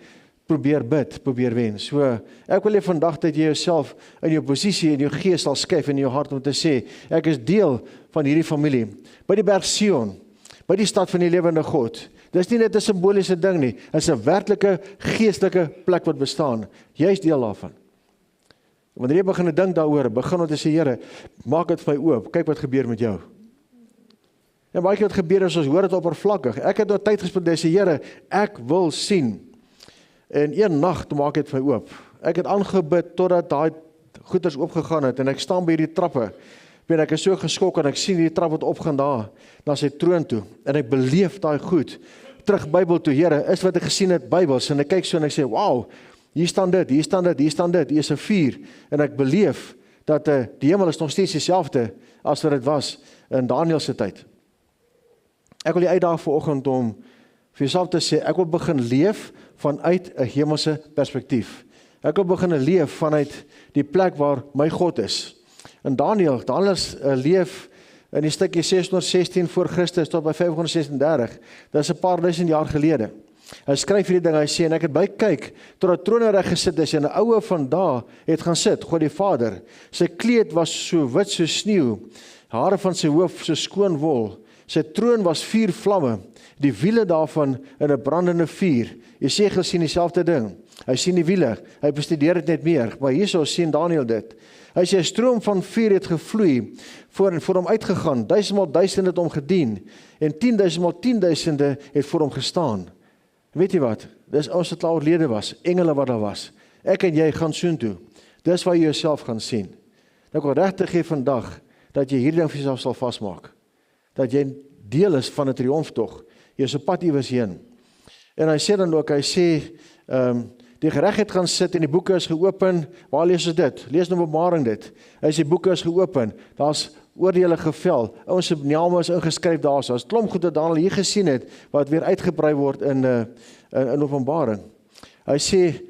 probeer bid, probeer wen. So, ek wil hê vandag dat jy jouself in jou posisie, in jou gees sal skuif, in jou hart om te sê, ek is deel van hierdie familie. By die berg Sion, by die stad van die lewende God. Dis nie net 'n simboliese ding nie, dit is 'n werklike, geestelike plek wat bestaan. Jy is deel daarvan. Wanneer jy begin dink daaroor, begin om te sê, Here, maak dit vir my oop, kyk wat gebeur met jou. En baie keer wat gebeur is, ons hoor dit oppervlakkig. Ek het nou tyd gespendeer, sê, Here, ek wil sien. En een nag, toe maak dit vir my oop. Ek het aangebid, totdat daai goeders oopgegaan het, en ek staan by hierdie trappe, Ek is so geskok en ek sien die trap wat opgaan daar na sy troon toe en ek beleef daai goed. Terug Bybel toe, Here, is wat ek gesien het Bybels en ek kyk so en ek sê, wow, hier staan dit, hier staan dit, hier staan dit, hier is 'n vuur en ek beleef dat die hemel is nog steeds dieselfde as wat dit was in Daniël se tyd. Ek wil die uitdaag vanoggend om vir jouself te sê, ek wil begin leef vanuit 'n hemelse perspektief. Ek wil begin leef vanuit die plek waar my God is. En Daniël leef in die stukkie 616 voor Christus tot by 536. Dit is 'n paar duisend jaar gelede. Hy skryf hierdie ding, hy sê, en ek het bykyk totdat troon reg gesit is en 'n oue van daar het gaan sit, God die Vader. Sy kleed was so wit so sneeu, hare van sy hoof so skoon wol. Sy troon was 4 vlamme, die wiele daarvan in 'n brandende vuur. Jesegiel sien dieselfde ding. Hy sien die wiele, hy bestudeer dit net meer, maar hierso sien Daniël dit. Hy sê 'n stroom van vuur het gevloei voor hom uitgegaan, 1000 het hom gedien en 10.000 het voor hom gestaan. Weet jy wat? Dis ons wat al oorlede was, engele wat daar was. Ek en jy gaan soontoe. Dis waar jy jouself gaan sien. Ek wil regtig gee vandag dat jy hierdie ding vir jouself sal vasmaak. Dat jy deel is van 'n triomftog. Jy is op pad iewers heen. En hy sê dan ook, hy sê die geregtigheid gaan sit en die boeke is geopen. Waar lees ons dit? Lees in Openbaring dit. Hy sê die boeke is geopen. Daar's oordeele gevel. Ouens se name is ingeskryf daar. So as klomp goed wat Daniël hier gesien het wat weer uitgebrei word in Openbaring. Hy sê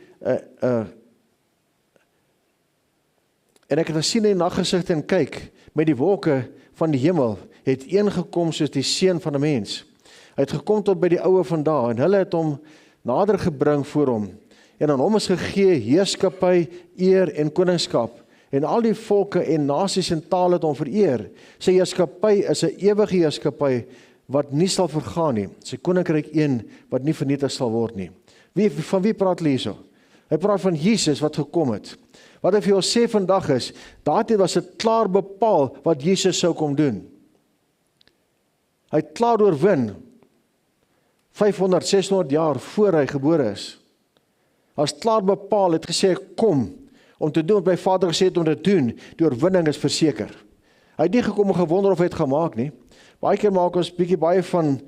en ek het gesien in die naggesigte en kyk met die wolke van die hemel het een gekom soos die seun van 'n mens. Hy het gekom tot by die oue van daar en hulle het hom nader gebring voor hom. En aan hom is gegee heerskappy, eer en koningskap. En al die volke en nasies en tale het hom vereer. Sy heerskappy is 'n ewige heerskappy wat nie sal vergaan nie. Sy koninkryk een wat nie vernietig sal word nie. Van wie praat hulle hierso? Hy praat van Jesus wat gekom het. Wat hy vir ons sê vandag is, daartoe was dit klaar bepaal wat Jesus sou kom doen. Hy het klaar oorwin 500, 600 jaar voor hy gebore is. Hy is klaar bepaal, het gesê kom om te doen wat my Vader gesê het om te doen. Die oorwinning is verseker. Hy het nie gekom en gewonder of hy het gemaak nie. Baie keer maak ons baie van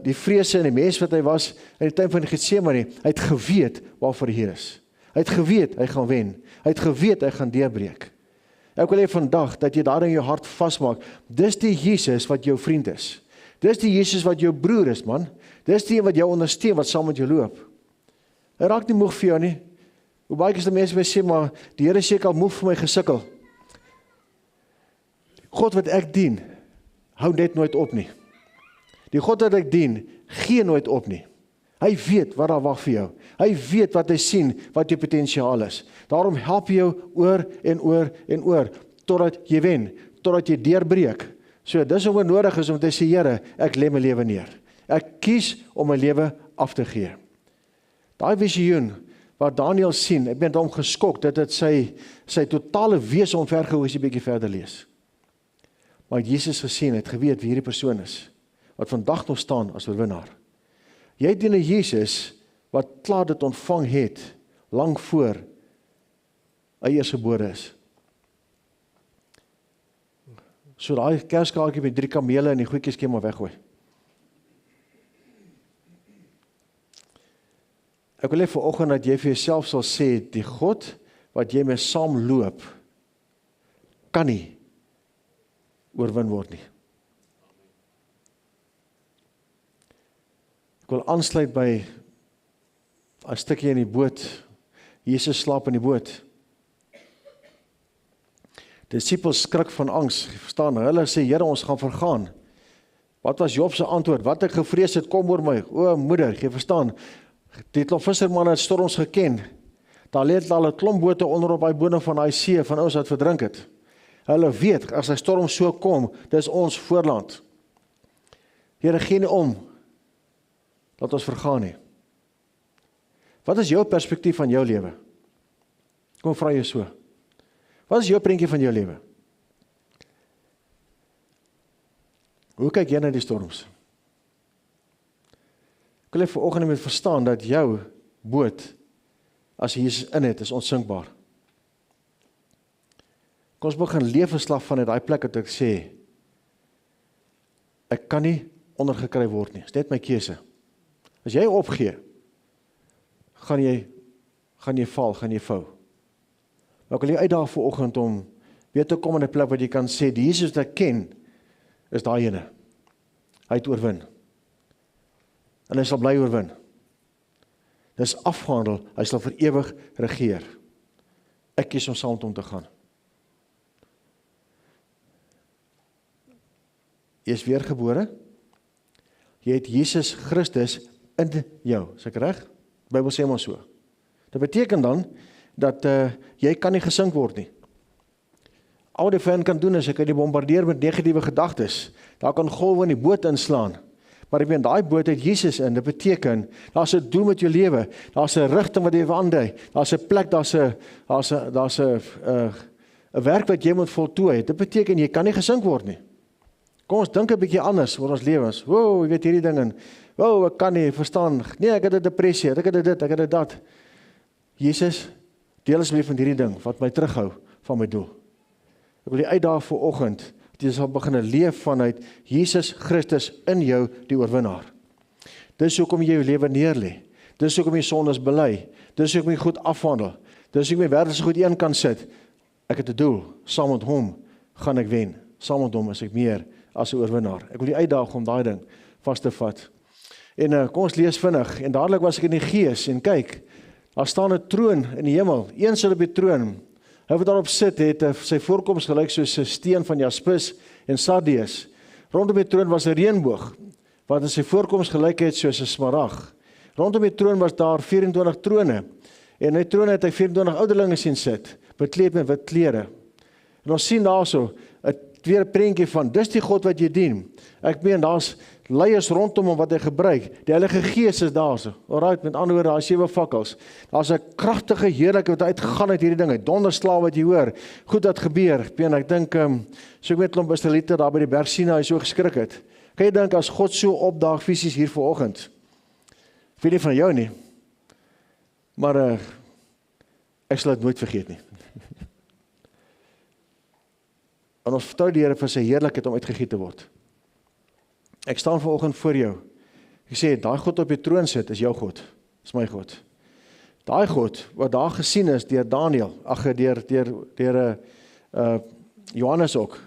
die vrese en die mens wat hy was in die tuin van Getsemane. Hy het geweet waarvoor hy hier is. Hy het geweet hy gaan wen. Hy het geweet hy gaan deurbreek. Ek wil hê vandag dat jy daar in jou hart vasmaak. Dis die Jesus wat jou vriend is. Dis die Jesus wat jou broer is, man. Dis die wat jou ondersteun, wat saam met jou loop. Hy raak nie moeg vir jou nie. Hoe baie keer is die mense my sê, maar die Here sê ek al moeg vir my gesukkel. God wat ek dien, hou net nooit op nie. Die God wat ek dien, gee nooit op nie. Hy weet wat daar wag vir jou. Hy weet wat hy sien, wat jou potensiaal is. Daarom help hy jou oor en oor en oor, totdat jy wen, totdat jy deurbreek. So, dis wat nodig is om te sê, Here, ek lê my lewe neer. Ek kies om my lewe af te gee. Daai visioen wat Daniël sien, ek ben hom geskok dat dit sy totale wese omvergehou as jy bietjie verder lees. Maar Jesus gesien het geweet wie hierdie persoon is, wat vandag nog staan as oorwinnaar. Jy dien 'n Jesus wat klaar dit ontvang het, lang voor hy eers gebore is. So daai kerskaartjie met 3 kamele en die goedjies kan maar weggooi. Ek wil hê vanoggend dat jy vir jouself sal sê, die God wat jy mee saamloop, kan nie oorwin word nie. Ek wil aansluit by 'n stukkie in die boot. Jesus slaap in die boot. Die disippels skrik van angs, verstaan, hulle sê, Here, ons gaan vergaan. Wat was Job se antwoord? Wat ek gevrees het, kom oor my. O moeder, jy verstaan, die klomp vissermanne het storms geken. Daar lê al 'n klomp bote onder op daai bodem van daai see van ons wat verdrink het. Hulle weet, as 'n storm so kom, dis ons voorland. Here, gee nie om, laat ons vergaan nie. Wat is jou perspektief van jou lewe? Kom vra jou so. Wat is jou prentjie van jou lewe? Hoe kyk jy na die storms? Ek wil vanoggend moet verstaan dat jou boot, as Jesus in het, is onsinkbaar. Kom ons begin leef 'n slag vanuit daai plek wat ek sê, ek kan nie ondergekry word nie. Dit is net my keuse. As jy opgee, gaan jy val, gaan jy vou. Maar ek wil jy uitdaag vanoggend om weer te kom in 'n plek wat jy kan sê, die Jesus wat ek ken, is daai ene. Hy het oorwin. En hy sal bly oorwin. Dis afgehandel, hy sal vir ewig regeer. Ek kies om saam met hom te gaan. Jy is weergebore. Jy het Jesus Christus in jou. Is ek reg? Die Bybel sê maar so. Dit beteken dan, dat jy kan nie gesink word nie. Al wat die vyand kan doen is, hy kan die bombardeer met negatiewe gedagtes. Daar kan golwe in die boot inslaan. Maar ek meen, daai boot het Jesus in. Dit beteken, daar's 'n doel met jou lewe. Daar's 'n rigting wat jy wandel. Daar's 'n plek, daar's 'n werk wat jy moet voltooi. Dit beteken, jy kan nie gesink word nie. Kom ons dink 'n bietjie anders oor ons lewens. Wow, jy weet hierdie ding en wow, ek kan nie verstaan. Nee, ek het 'n depressie, ek het dit, ek het dat. Jesus, deel asseblief van hierdie ding wat my terughou van my doel. Ek wil jy uitdaag vir oggend, dat jy sal begin leef vanuit Jesus Christus in jou, die oorwinnaar. Dis hoekom jy jou lewe neerlê. Dis hoekom jy sondes bely. Dis hoekom jy goed afhandel. Dis hoekom jy wêreldse goed een kan sit. Ek het 'n doel, saam met hom gaan ek wen. Saam met hom is ek meer as 'n oorwinnaar. Ek wil jy uitdaag om daai ding vas te vat. En kom ons lees vinnig. En dadelik was ek in die gees en kyk, daar staan 'n troon in die hemel. Een sit op die troon. Hy wat daarop sit het sy voorkoms gelyk soos 'n steen van jaspis en sardius. Rondom die troon was 'n reënboog wat in sy voorkoms gelyk het soos 'n smarag. Rondom die troon was daar 24 trone. En in die trone het hy 24 ouderlinge sien sit, bekleed met wit klere. En ons sien daarso 'n tweede prentjie van dis die God wat jy dien. Ek meen daar's leiers rondom hom wat hy gebruik. Die Heilige Gees is daar so. Alright, met ander woorde, daar is 7 vakkels. Daar's 'n kragtige heerlikheid wat uitgaan uit hierdie ding uit. Donderslae wat jy hoor. Goed dat gebeur. Ek dink so ek weet klomp Israeliete daar by die berg Sinai so geskrik het. Kan jy dink as God so opdaag fisies hier vanoggend? Ek weet nie van jou nie. Maar ek sal dit nooit vergeet nie. En ons vertrou die Here vir sy heerlikheid om uitgegiet te word. Ek staan vanoggend voor jou. Ek sê, daai God op die troon sit, is jou God. Is my God. Daai God, wat daar gesien is deur Daniël, deur Johannes ook.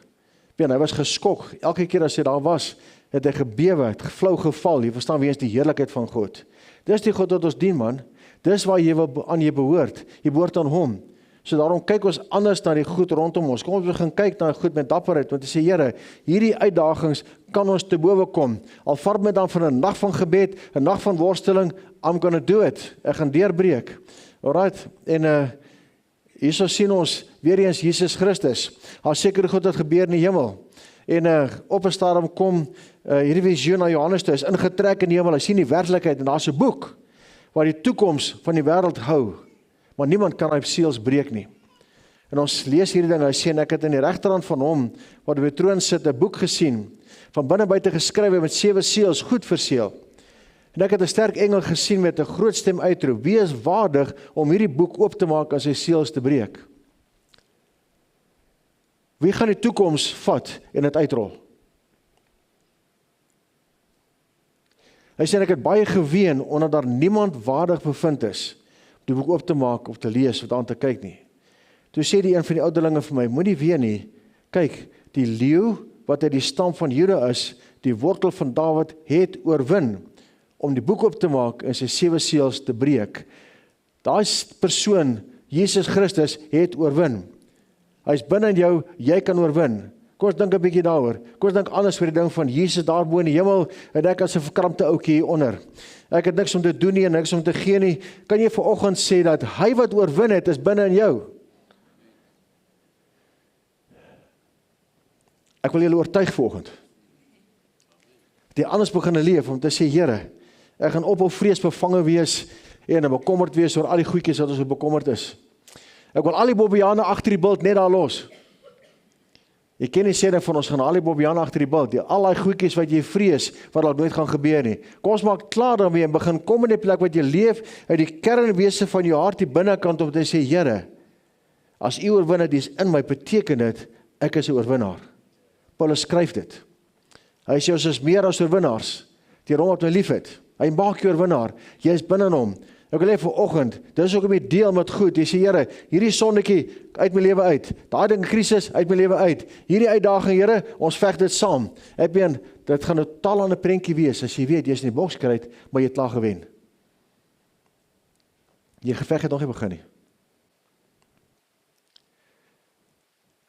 Hy was geskok. Elke keer as hy daar was, het hy gebewe, het flou geval. Jy verstaan, wie is die heerlikheid van God? Dis die God wat ons dien, man. Dis waar jy aan jy behoort. Jy behoort aan hom. So daarom kyk ons anders na die goed rondom ons. Kom ons begin kyk na die goed met dapperheid, want jy sê, Here, hierdie uitdagings kan ons te bowe kom. Al vat my dan van 'n nag van gebed, 'n nag van worsteling, I'm gonna do it. Ek gaan deurbreek. Alright, en hierso sien ons weer eens Jesus Christus. Daar seker goed wat gebeur in die hemel. En op 'n stadium kom hierdie visioen na Johannes toe, is ingetrek in die hemel. Hy sien die werklikheid en daar's 'n boek waar die toekoms van die wêreld hou. Maar niemand kan hy seels breek nie. En ons lees hierdie ding, hy sê, en ek het in die regterhand van hom, wat op die troon sit, 'n boek gesien, van binne buite geskrywe met 7 seels, goed verseël. En ek het 'n sterk engel gesien met 'n groot stem uitroep, wie is waardig om hierdie boek oop te maak en sy seels te breek? Wie gaan die toekoms vat en dit uitrol? Hy sê, ek het baie geween, omdat daar niemand waardig bevind is, die boek op te maak of te lees of aan te kyk nie. Toe sê die een van die ouderlinge vir my, moenie ween nie, kyk, die leeu wat uit die stam van Juda is, die wortel van Dawid het oorwin, om die boek op te maak en sy 7 seels te breek. Daai persoon, Jesus Christus, het oorwin. Hy is binne in jou, jy kan oorwin. Kom ons dink 'n bietjie daaroor. Kom ons dink anders vir die ding van Jesus daarbo in die hemel, en ek as 'n verkrampte ouetjie hier onder. Ek het niks om te doen nie en niks om te gee nie. Kan jy vanoggend sê dat hy wat oorwin het, is binne in jou? Ek wil julle oortuig vanoggend. Dat jy anders begin leef om te sê, Here, ek gaan ophou vrees bevange wees en bekommerd wees oor al die goedjies wat ons so bekommerd is. Ek wil al die bobbejane agter die bult net daar los. Jy ken nie sê dat van ons gaan al die bobbejane agter die bult, al die goedjies wat jy vrees, wat dalk nooit gaan gebeur nie. Kom ons maak klaar daarmee en begin kom in die plek wat jy leef, uit die kernwese van jou hart, die binnekant om te sê, Here, As u oorwin het, die is in my, beteken dit, ek is 'n oorwinnaar. Paulus skryf dit. Hy sê ons is meer as oorwinnaars, deur hom wat my lief het. Hy maak jou oorwinnaar, jy is binne in hom. Ek wil hê vanoggend, dis ook om die deel met goed, jy sê Here, hierdie sondetjie uit my lewe uit, daai ding krisis uit my lewe uit, hierdie uitdaging Here, ons veg dit saam. Ek meen, dit gaan 'n totaal ander prentjie wees, as jy weet, jy is in die boks gekry, maar jy het klaar gewen. Jy geveg het nog nie begin nie.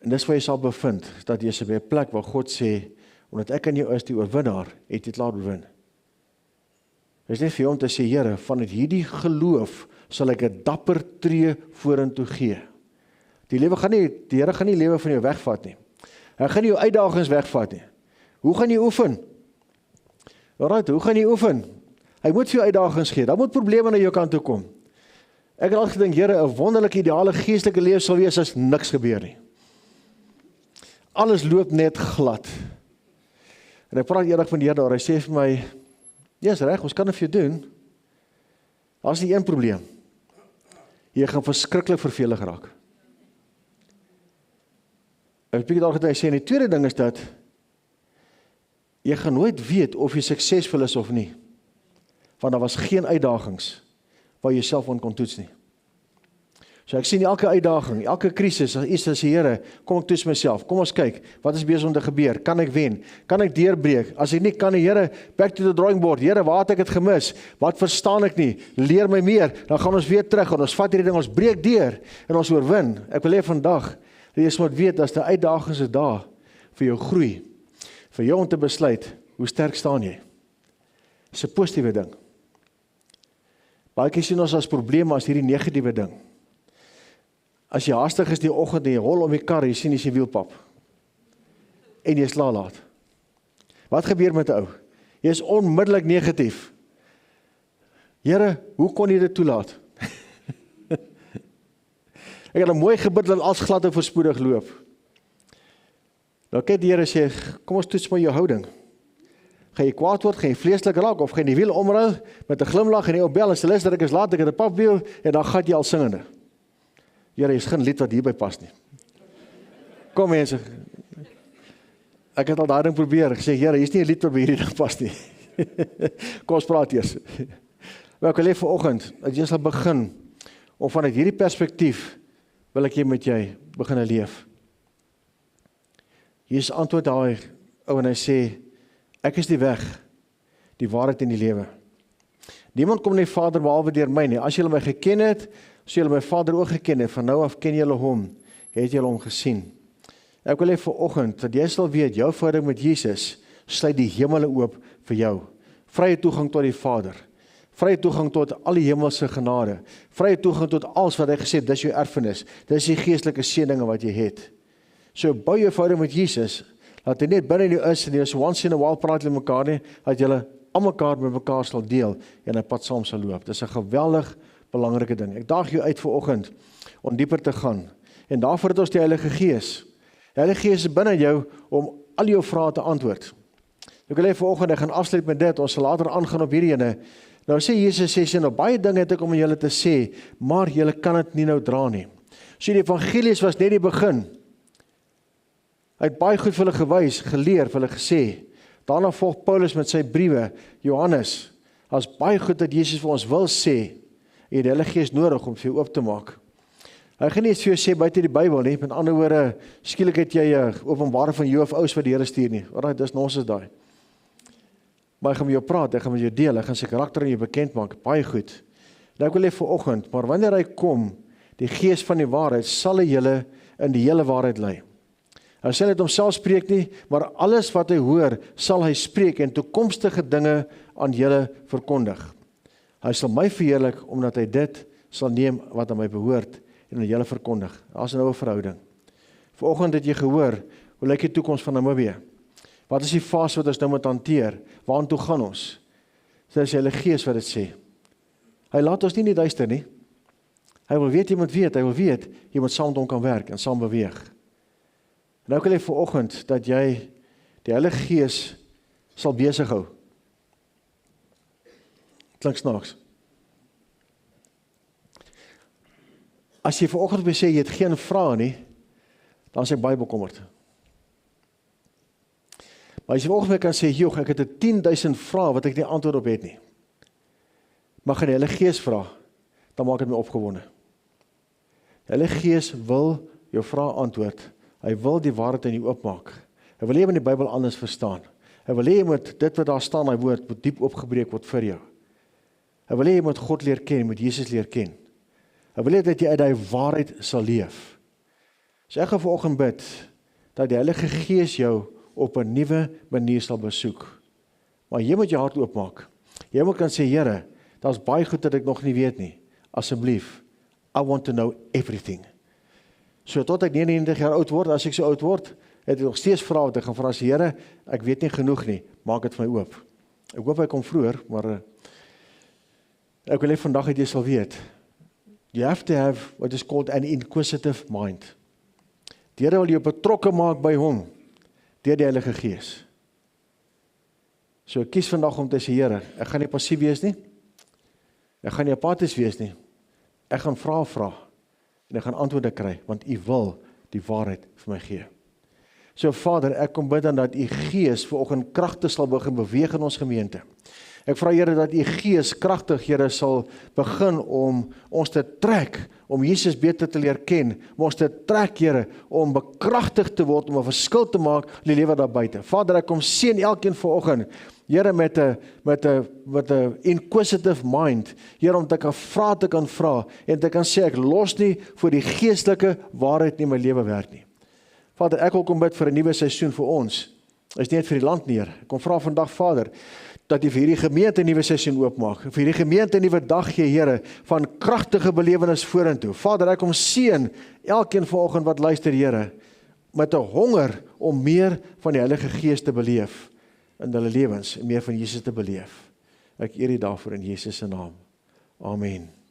En dis waar jy sal bevind, dat jy is by 'n plek waar God sê, omdat ek in jou is die oorwinnaar, het jy klaar oorwin. Dit is net vir jou om te sê, Here, vanuit hierdie geloof sal ek 'n dapper tree vorentoe gee. Die Here gaan nie lewe van jou wegvat nie. Hy gaan nie jou uitdagings wegvat nie. Hoe gaan jy oefen? Alright, hoe gaan jy oefen? Hy moet vir jou uitdagings gee. Daar moet probleme na jou kant toe kom. Ek het al gedink, Here, 'n wonderlike ideale geestelike lewe sal wees as niks gebeur nie. Alles loop net glad. En ek praat eendag van die Here daar, hy sê vir my, ja, is reg, ons kan dit vir jou doen. Daar is nie een probleem. Jy gaan verskriklik vervelig raak. Ek het al gesê, en die tweede ding is dat, jy gaan nooit weet of jy suksesvol is of nie. Want daar was geen uitdagings, waar jy self kon toets nie. So ek sien elke uitdaging, elke krisis, as die Here, kom ek toets myself, kom ons kyk, wat is besig om te gebeur, kan ek wen, kan ek deurbreek, as ek nie kan, die Here, back to the drawing board, Here, waar het ek het gemis, wat verstaan ek nie, leer my meer, dan gaan ons weer terug, en ons vat hierdie ding, ons breek deur, en ons oorwin. Ek wil hê vandag, dat jy moet weet, as die uitdagings is daar, vir jou groei, vir jou om te besluit, hoe sterk staan jy, dis 'n positiewe ding. Baie keer sien ons as probleme as hierdie negatiewe ding. As jy haastig is die oggend en jy hol om die kar, jy sien jy wielpap. En jy is laat. Wat gebeur met 'n ou? Jy is onmiddellik negatief. Here, hoe kon jy dit toelaat? Ek het 'n mooi gebid dat alles glad en voorspoedig loop. Nou kyk die Here sê, kom ons toets maar jou houding. Gaan jy kwaad word, gaan jy vleeslik raak, of gaan jy die wiel omruil, met 'n glimlag en jy opbel, en sê, luister, ek is laat, ek het 'n papwiel, en dan gaan jy al singende. Here, is geen lied wat hierby pas nie. Kom mense, ek het al daai ding probeer, ek sê, Here, hier is nie 'n lied wat by hierdie ding pas nie. Kom ons praat eers. Maar ek wil hê vanoggend, dat jy sal begin, om vanuit hierdie perspektief, wil ek jy met jy begin leef. Hier is antwoord daai, en hy sê, ek is die weg, die waarheid en die lewe. Niemand kom nie Vader behalwe deur my nie. As julle my geken het, as julle my Vader ook geken het, van nou af ken julle hom, het julle hom gesien. Ek wil hê vanoggend, dat jy sal weet, jou verhouding met Jesus, sluit die hemele oop vir jou. Vrye toegang tot die Vader. Vrye toegang tot al die hemelse genade. Vrye toegang tot alles wat hy gesê het, dis jou erfenis. Dis die geestelike seëninge wat jy het. So bou jou verhouding met Jesus, dat hy net binne jou is, en jy is once in a while praat julle mekaar nie, dat julle almekaar met mekaar sal deel, en 'n pad saam sal loop. Dis 'n geweldig belangrike ding. Ek daag jou uit vanoggend, om dieper te gaan, en daarvoor het ons die Heilige Gees. Die Heilige Gees is binne jou, om al jou vrae te antwoord. Ek wil hê vanoggend, ek gaan afsluit met dit, ons sal later aangaan op hierdie ene. Nou sê Jesus, sê, nou baie dinge het ek om aan julle te sê, maar julle kan dit nie nou dra nie. So die evangelies was net die begin. Hy het baie goed vir hulle gewys, geleer, vir hulle gesê. Daarna volg Paulus met sy briewe, Johannes. As baie goed dat Jesus vir ons wil sê, jy het die Heilige Gees nodig om vir jou oop te maak. Hy gaan nie eens vir jou sê buite die Bybel nie, met ander woorde, skielik het jy 'n openbaring van UFO's wat die Here stuur nie. Alraai, dis nonsens daai. Maar hy gaan met jou praat, hy gaan met jou deel, hy gaan sy karakter aan jou bekend maak, baie goed. Nou ek wil hê vanoggend, maar wanneer hy kom, die Gees van die waarheid, sal hy julle in die hele waarheid lei. Hy sal net homself spreek nie, maar alles wat hy hoor, sal hy spreek en toekomstige dinge aan julle verkondig. Hy sal my verheerlik, omdat hy dit sal neem wat aan my behoort en aan julle verkondig. Daar's 'n nuwe verhouding. Vanoggend het jy gehoor, hoe lyk die toekoms van Namibië? Wat is die fase wat ons nou moet hanteer? Waartoe gaan ons? Dis die Heilige Gees wat dit sê. Hy laat ons nie in die duister nie. Hy wil weet, jy moet weet, hy wil weet, jy moet saam met hom kan werk en saam beweeg. En nou kan jy vanoggend, dat jy die Heilige Gees sal besig hou. Klink snaaks. As jy vanoggend wil sê, jy het geen vrae nie, dan is ek baie bekommerd. Maar as jy vanoggend kan sê, joh, ek het 10.000 vrae wat ek nie antwoord op het nie. Maar gaan die Heilige Gees vra, dan maak dit my opgewonde. Die Heilige Gees wil jou vrae antwoord. Hy wil die waarheid in jou oopmaak. Hy wil hê jy moet die Bybel anders verstaan. Hy wil hê jy moet dit wat daar staan, hy woord, moet diep opgebreek word vir jou. Hy wil hê jy moet God leer ken, jy moet Jesus leer ken. Hy wil hê dat jy uit die waarheid sal leef. So ek gaan vanoggend bid, dat die Heilige Gees jou op 'n nuwe manier sal besoek. Maar jy moet jou hart oopmaak. Jy moet kan sê, Here, daar's baie goed dat ek nog nie weet nie. Asseblief, I want to know everything. So tot ek 99 jaar oud word, as ek so oud word, het ek nog steeds vrae wat ek gaan vra, as Here, ek weet nie genoeg nie, maak dit vir my oop. Ek hoop hy kom vroeër, maar ek wil net vandag dat jy sal weet, you have to have what is called an inquisitive mind. Die Here wil jou betrokke maak by hom, deur die Heilige Gees. So ek kies vandag om te sê, Here, ek gaan nie passief wees nie, ek gaan nie apaties wees nie, ek gaan vra, en ek gaan antwoorde kry, want U wil die waarheid vir my gee. So Vader, ek kom bid dan dat U Gees vanoggend kragtig sal begin beweeg in ons gemeente. Ek vra Here dat U Gees kragtig, Here, sal begin om ons te trek, om Jesus beter te leer ken, om ons te trek, Here, om bekragtig te word, om 'n verskil te maak in die lewe daar buite. Vader, ek kom seën elkeen vanoggend, Here, met 'n inquisitive mind, Here, om te kan vra, en te kan sê, ek los nie vir die geestelike waarheid nie in my lewe werk nie. Vader, ek wil kom bid vir 'n nuwe seisoen vir ons, is nie net vir die land nie, Here. Ek kom vra vandag, Vader, dat U vir hierdie gemeente 'n nuwe seisoen oopmaak, vir hierdie gemeente 'n nuwe dag gee, Here, van kragtige belewenis vorentoe. Vader, ek kom seën elkeen vanoggend wat luister, Here, met 'n honger om meer van die Heilige Gees te beleef in hulle lewens, en meer van Jesus te beleef. Ek eer U daarvoor in Jesus se naam. Amen.